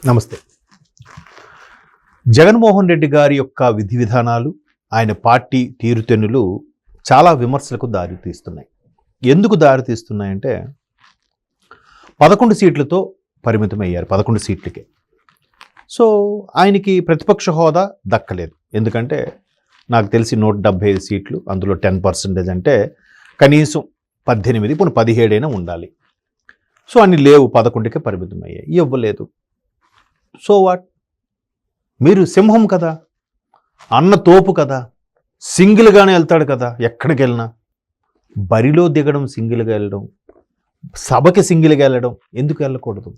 నమస్తే. జగన్మోహన్ రెడ్డి గారి యొక్క విధి విధానాలు, ఆయన పార్టీ తీరుతెన్నులు చాలా విమర్శలకు దారితీస్తున్నాయి. ఎందుకు దారితీస్తున్నాయంటే 11 సీట్లతో పరిమితమయ్యారు, 11 సీట్లకే. సో ఆయనకి ప్రతిపక్ష హోదా దక్కలేదు. ఎందుకంటే నాకు తెలిసి 175 సీట్లు, అందులో 10% అంటే కనీసం 18, ఇప్పుడు 17 అయినా ఉండాలి. సో అన్ని లేవు, 11కే పరిమితమయ్యాయి, ఇవ్వలేదు. So what? మీరు సింహం కదా, అన్న తోపు కదా, సింగిల్గానే వెళ్తాడు కదా, ఎక్కడికి వెళ్ళినా బరిలో దిగడం, సింగిల్గా వెళ్ళడం, సభకి సింగిల్గా వెళ్ళడం ఎందుకు వెళ్ళకూడదు?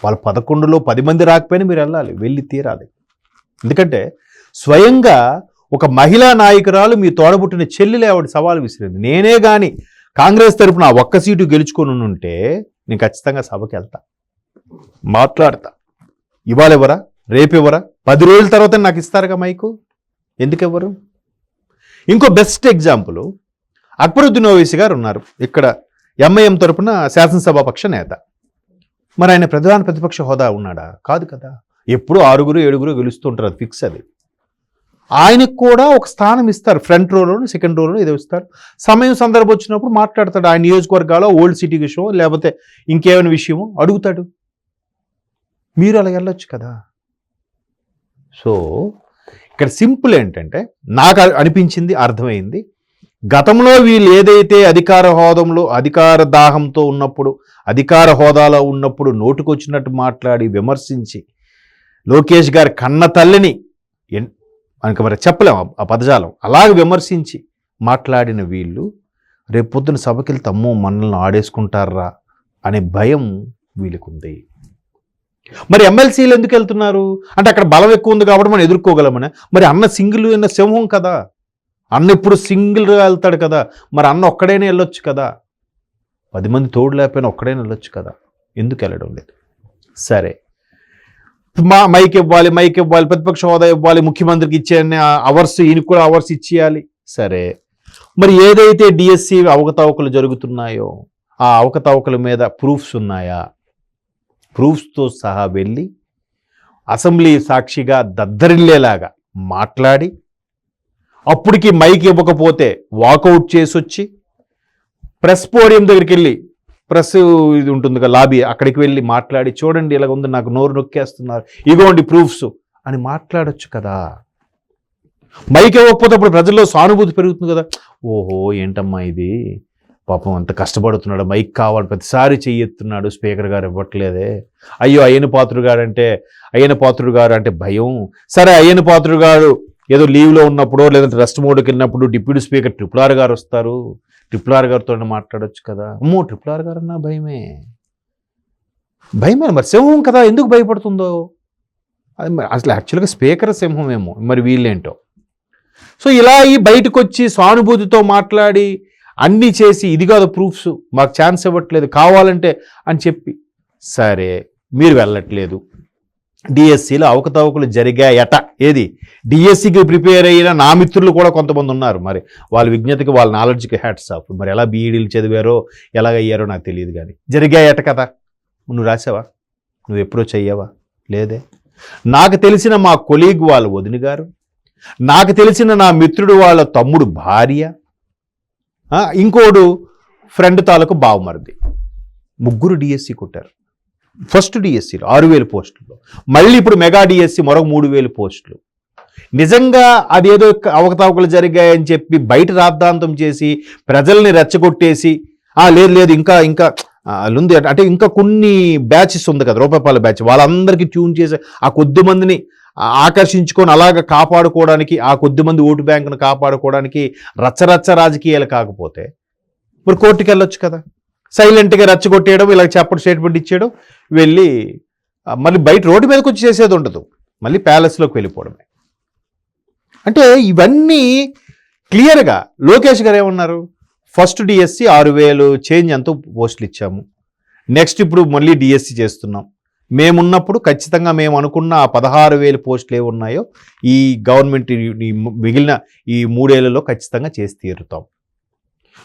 వాళ్ళు 11లో 10 మంది రాకపోయినా మీరు వెళ్ళాలి, వెళ్ళి తీరాలి. ఎందుకంటే స్వయంగా ఒక మహిళా నాయకురాలు మీ తోడబుట్టిన చెల్లెలే ఆవిడ సవాలు విసిరింది. నేనే కానీ కాంగ్రెస్ తరపున ఆ ఒక్క సీటు గెలుచుకొని ఉంటే నేను ఖచ్చితంగా సభకి వెళ్తా, మాట్లాడతా. ఇవాళ ఎవరా, రేపు ఎవరా, 10 రోజుల తర్వాత నాకు ఇస్తారుగా మైకు, ఎందుకు ఇవ్వరు? ఇంకో బెస్ట్ ఎగ్జాంపుల్ అక్బరుద్దీన్ ఓవైసీ గారు ఉన్నారు ఇక్కడ, ఎంఐఎం తరపున శాసనసభాపక్ష నేత. మరి ఆయన ప్రధాన ప్రతిపక్ష హోదా ఉన్నాడా? కాదు కదా. ఎప్పుడు 6, 7 గెలుస్తుంటారు, అది ఫిక్స్. అది ఆయనకు కూడా ఒక స్థానం ఇస్తారు, ఫ్రంట్ రోలోను సెకండ్ రోలో ఏదో ఇస్తారు. సమయం సందర్భం వచ్చినప్పుడు మాట్లాడతాడు. ఆయన నియోజకవర్గాల్లో ఓల్డ్ సిటీ విషయం లేకపోతే ఇంకేమైనా విషయమో అడుగుతాడు. మీరు అలా వెళ్ళొచ్చు కదా. సో ఇక్కడ సింపుల్ ఏంటంటే, నాకు అనిపించింది, అర్థమైంది, గతంలో వీళ్ళు ఏదైతే అధికార హోదంలో అధికార దాహంతో ఉన్నప్పుడు, అధికార హోదాలో ఉన్నప్పుడు నోటుకొచ్చినట్టు మాట్లాడి విమర్శించి లోకేష్ గారి కన్న తల్లిని మనకి మరి చెప్పలేము ఆ పదజాలం, అలాగ విమర్శించి మాట్లాడిన వీళ్ళు రేపు పొద్దున సభకి వెళ్తే అమ్మో మనల్ని ఆడేసుకుంటారా అనే భయం వీళ్ళకుంది. మరి ఎమ్మెల్సీలు ఎందుకు వెళ్తున్నారు అంటే అక్కడ బలం ఎక్కువ ఉంది కాబట్టి మనం ఎదుర్కోగలమని. మరి అన్న సింగిల్ అయిన సింహం కదా, అన్న ఇప్పుడు సింగిల్గా వెళ్తాడు కదా, మరి అన్న ఒక్కడైనా వెళ్ళొచ్చు కదా, 10 మంది తోడు లేకపోయినా ఒక్కడైనా వెళ్ళొచ్చు కదా, ఎందుకు వెళ్ళడం లేదు? సరే, మైక్ ఇవ్వాలి, ప్రతిపక్ష హోదా ఇవ్వాలి, ముఖ్యమంత్రికి ఇచ్చే అవర్స్ ఈయనకు కూడా అవర్స్ ఇచ్చేయాలి. సరే, మరి ఏదైతే డిఎస్సి అవకతవకలు జరుగుతున్నాయో ఆ అవకతవకల మీద ప్రూఫ్స్ ఉన్నాయా? ప్రూఫ్స్తో సహా వెళ్ళి అసెంబ్లీ సాక్షిగా దద్దరిల్లేలాగా మాట్లాడి, అప్పటికి మైక్ ఇవ్వకపోతే వాకౌట్ చేసి వచ్చి ప్రెస్ పోడియం దగ్గరికి వెళ్ళి, ప్రెస్ ఇది ఉంటుంది కదా లాబీ, అక్కడికి వెళ్ళి మాట్లాడి చూడండి ఇలాగ ఉంది, నాకు నోరు నొక్కేస్తున్నారు, ఇగోండి ప్రూఫ్స్ అని మాట్లాడొచ్చు కదా. మైక్ ఇవ్వకపోతే అప్పుడు ప్రజల్లో సానుభూతి పెరుగుతుంది కదా. ఓహో ఏంటమ్మా ఇది, పాపం అంత కష్టపడుతున్నాడు, మైక్ కావాలి ప్రతిసారి చెయ్యెత్తున్నాడు, స్పీకర్ గారు ఇవ్వట్లేదే, అయ్యో అయ్యన పాత్రుడు గారు అంటే భయం. సరే, అయ్యన పాత్రుడు గారు ఏదో లీవ్లో ఉన్నప్పుడు లేదంటే రెస్ట్ మోడ్కి వెళ్ళినప్పుడు డిప్యూటీ స్పీకర్ RRR గారు వస్తారు, RRR గారితో మాట్లాడొచ్చు కదా. అమ్మో RRR గారు అన్నా భయమే. మరి సింహం కదా, ఎందుకు భయపడుతుందో? అది అసలు యాక్చువల్గా స్పీకర్ సింహం ఏమో, మరి వీళ్ళేంటో. సో ఇలా ఈ బయటకు వచ్చి సానుభూతితో మాట్లాడి అన్నీ చేసి, ఇది కాదు ప్రూఫ్స్, మాకు ఛాన్స్ ఇవ్వట్లేదు కావాలంటే అని చెప్పి, సరే మీరు వెళ్ళట్లేదు. డిఎస్సిలో అవకతవకలు జరిగాయట. ఏది, డిఎస్సికి ప్రిపేర్ అయిన నా మిత్రులు కూడా కొంతమంది ఉన్నారు. మరి వాళ్ళ విజ్ఞతకి, వాళ్ళ నాలెడ్జ్కి హ్యాట్స్ ఆఫ్. మరి ఎలా బీఈడీలు చదివారో ఎలాగయ్యారో నాకు తెలియదు, కానీ జరిగాయట కదా. నువ్వు రాసావా? నువ్వు ఎప్పుడో చెయ్యావా? లేదే. నాకు తెలిసిన మా కొలీగ్ వాళ్ళ వదిన గారు, నాకు తెలిసిన నా మిత్రుడు వాళ్ళ తమ్ముడు భార్య, ఇంకోడు ఫ్రెండ్ తాలూకు బావమరిది, 3 డిఎస్సి కొట్టారు. ఫస్ట్ డిఎస్సిలో 6,000 పోస్టుల్లో, మళ్ళీ ఇప్పుడు మెగా డిఎస్సి మరొక 3,000 పోస్టులు. నిజంగా అదేదో అవకతవకలు జరిగాయని చెప్పి బయట రాద్ధాంతం చేసి ప్రజల్ని రెచ్చగొట్టేసి, లేదు ఇంకా ఉంది అంటే ఇంకా కొన్ని బ్యాచెస్ ఉంది కదా, రూపాయల బ్యాచ్, వాళ్ళందరికీ ట్యూన్ చేసి ఆ కొద్ది మందిని ఆకర్షించుకొని అలాగ కాపాడుకోవడానికి, ఆ కొద్ది మంది ఓటు బ్యాంకును కాపాడుకోవడానికి రచ్చరచ్చ రాజకీయాలు కాకపోతే మరి కోర్టుకి వెళ్ళొచ్చు కదా. సైలెంట్గా రెచ్చగొట్టేయడం, ఇలా చెప్పడం, స్టేట్మెంట్ ఇచ్చేయడం, వెళ్ళి మళ్ళీ బయట రోడ్డు మీదకి వచ్చి చేసేది ఉండదు, మళ్ళీ ప్యాలెస్లోకి వెళ్ళిపోవడమే. అంటే ఇవన్నీ క్లియర్గా లోకేష్ గారు ఏమన్నారు, ఫస్ట్ డిఎస్సి 6,000 చేంజ్ ఎంతో పోస్టులు ఇచ్చాము, నెక్స్ట్ ఇప్పుడు మళ్ళీ డిఎస్సి చేస్తున్నాం, మేమున్నప్పుడు ఖచ్చితంగా మేము అనుకున్న ఆ 16,000 పోస్టులు ఏవి ఉన్నాయో ఈ గవర్నమెంట్ మిగిలిన ఈ 3 ఏళ్లలో ఖచ్చితంగా చేసి తీరుతాం.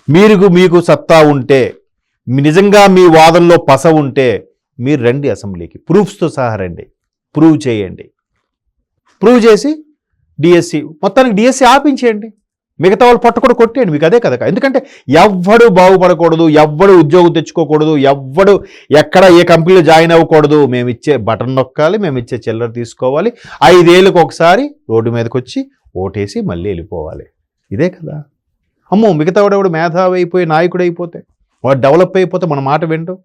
మీకు సత్తా ఉంటే, నిజంగా మీ వాదనలో పస ఉంటే మీరు రండి, అసెంబ్లీకి ప్రూఫ్స్తో సహా రండి. ప్రూవ్ చేయండి. ప్రూవ్ చేసి డిఎస్సి మొత్తానికి డిఎస్సి ఆపించేయండి. మిగతా వాళ్ళు పొట్ట కూడా కొట్టేయండి. మీకు అదే కదా. ఎందుకంటే ఎవ్వడు బాగుపడకూడదు, ఎవ్వడు ఉద్యోగం తెచ్చుకోకూడదు, ఎవ్వడు ఎక్కడ ఏ కంపెనీలో జాయిన్ అవ్వకూడదు. మేము ఇచ్చే బటన్ నొక్కాలి, మేము ఇచ్చే చిల్లర తీసుకోవాలి, 5 ఏళ్ళకి ఒకసారి రోడ్డు మీదకి వచ్చి ఓటేసి మళ్ళీ వెళ్ళిపోవాలి. ఇదే కదా. అమ్మో మిగతా వాడు మేధావి అయిపోయి నాయకుడు అయిపోతే, వాడు డెవలప్ అయిపోతే మన మాట వింటాం.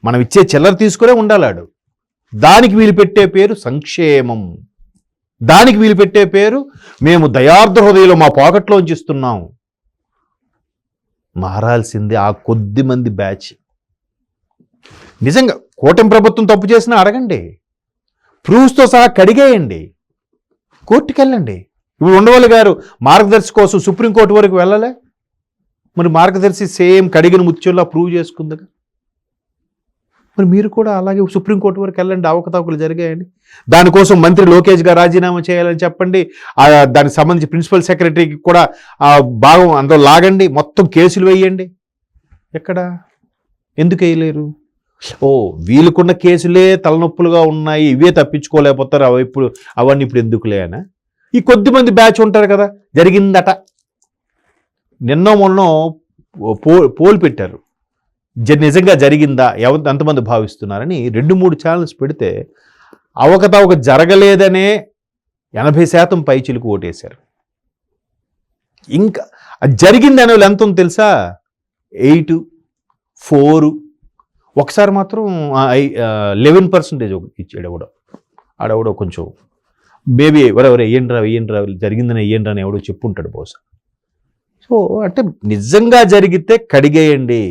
మనం ఇచ్చే చిల్లర తీసుకునే ఉండాలాడు. దానికి వీలు పెట్టే పేరు సంక్షేమం. దానికి వీలు పెట్టే పేరు మేము దయార్ద్ర హృదయంలో మా పాకెట్లోంచి ఇస్తున్నాం. మారాల్సింది ఆ కొద్ది మంది బ్యాచ్. నిజంగా కూటమి ప్రభుత్వం తప్పు చేసినా అడగండి, ప్రూఫ్స్తో సహా కడిగేయండి, కోర్టుకు వెళ్ళండి. ఇప్పుడు ఉండవల్లి గారు మార్గదర్శి కోసం సుప్రీంకోర్టు వరకు వెళ్ళలే. మరి మార్గదర్శి సేమ్ కడిగిన ముత్యంలా ప్రూవ్ చేసుకుందిగా. మరి మీరు కూడా అలాగే సుప్రీంకోర్టు వరకు వెళ్ళండి, అవకతవకలు జరిగాయండి. దానికోసం మంత్రి లోకేష్ గారు రాజీనామా చేయాలని చెప్పండి. దానికి సంబంధించి ప్రిన్సిపల్ సెక్రటరీకి కూడా భాగం అందులో లాగండి, మొత్తం కేసులు వేయండి. ఎక్కడ ఎందుకు వేయలేరు? ఓ వీళ్ళకున్న కేసులే తలనొప్పులుగా ఉన్నాయి, ఇవే తప్పించుకోలేకపోతారు, అవన్నీ ఇప్పుడు ఎందుకులే అనా? ఈ కొద్దిమంది బ్యాచ్ ఉంటారు కదా, జరిగిందట. నిన్నో మొన్నో పోల్ పెట్టారు, నిజంగా జరిగిందా, ఎంతమంది భావిస్తున్నారని 2-3 ఛానల్స్ పెడితే అవకతవక జరగలేదనే 80% పైచిలకు ఓటేశారు. ఇంకా జరిగింది అనే వాళ్ళు ఎంత ఉంది తెలుసా? 8, 4. ఒకసారి మాత్రం 11% ఇచ్చాడు ఎవడో. ఆడెవడో కొంచెం మేబీ ఎవరెవరు వెయ్యండ్రా జరిగిందని వెయ్యండ్రా అని ఎవడో చెప్పుంటాడు బహుశా. సో అంటే నిజంగా జరిగితే కడిగేయండి,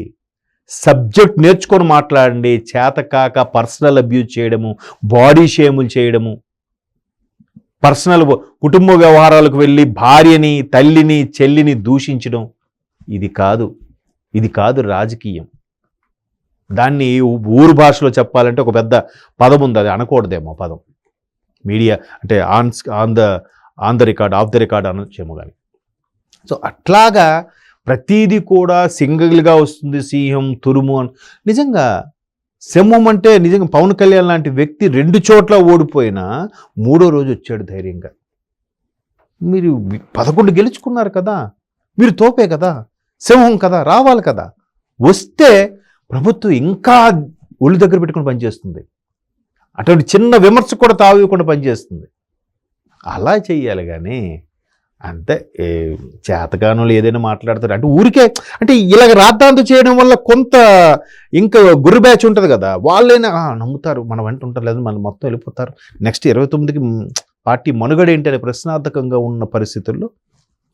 సబ్జెక్ట్ నేర్చుకొని మాట్లాడండి. చేతకాక పర్సనల్ అబ్యూజ్ చేయడము, బాడీ షేములు చేయడము, పర్సనల్ కుటుంబ వ్యవహారాలకు వెళ్ళి భార్యని, తల్లిని, చెల్లిని దూషించడం, ఇది కాదు రాజకీయం. దాన్ని ఊరు భాషలో చెప్పాలంటే ఒక పెద్ద పదం ఉంది, అది అనకూడదేమో పదం. మీడియా అంటే on the record, off the record అనొచ్చేమో కానీ. సో అట్లాగా ప్రతీది కూడా సింగిల్గా వస్తుంది. సింహం, తురుము అని. నిజంగా సింహం అంటే నిజంగా పవన్ కళ్యాణ్ లాంటి వ్యక్తి 2 చోట్ల ఓడిపోయినా 3వ రోజు వచ్చాడు ధైర్యంగా. మీరు 11 గెలుచుకున్నారు కదా, మీరు తోపే కదా, సింహం కదా, రావాలి కదా. వస్తే ప్రభుత్వం ఇంకా ఒళ్ళు దగ్గర పెట్టుకుని పనిచేస్తుంది. అటువంటి చిన్న విమర్శ కూడా తావివ్వకుండా పనిచేస్తుంది. అలా చెయ్యాలి కానీ అంతే చేతకానులు ఏదైనా మాట్లాడతారు అంటే ఊరికే. అంటే ఇలాగ రాద్ధాంతం చేయడం వల్ల కొంత ఇంకా గుర్రు బ్యాచ్ ఉంటుంది కదా, వాళ్ళైనా నమ్ముతారు, మన వెంట ఉంటారు, లేదా మన మొత్తం వెళ్ళిపోతారు. నెక్స్ట్ 29కి పార్టీ మనుగడ ఏంటి అనే ప్రశ్నార్థకంగా ఉన్న పరిస్థితుల్లో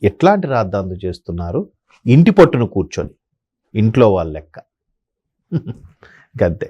ఎట్లాంటి రాద్ధాంతం చేస్తున్నారు? ఇంటి పట్టును కూర్చొని, ఇంట్లో వాళ్ళ లెక్క. ఇంకంతే.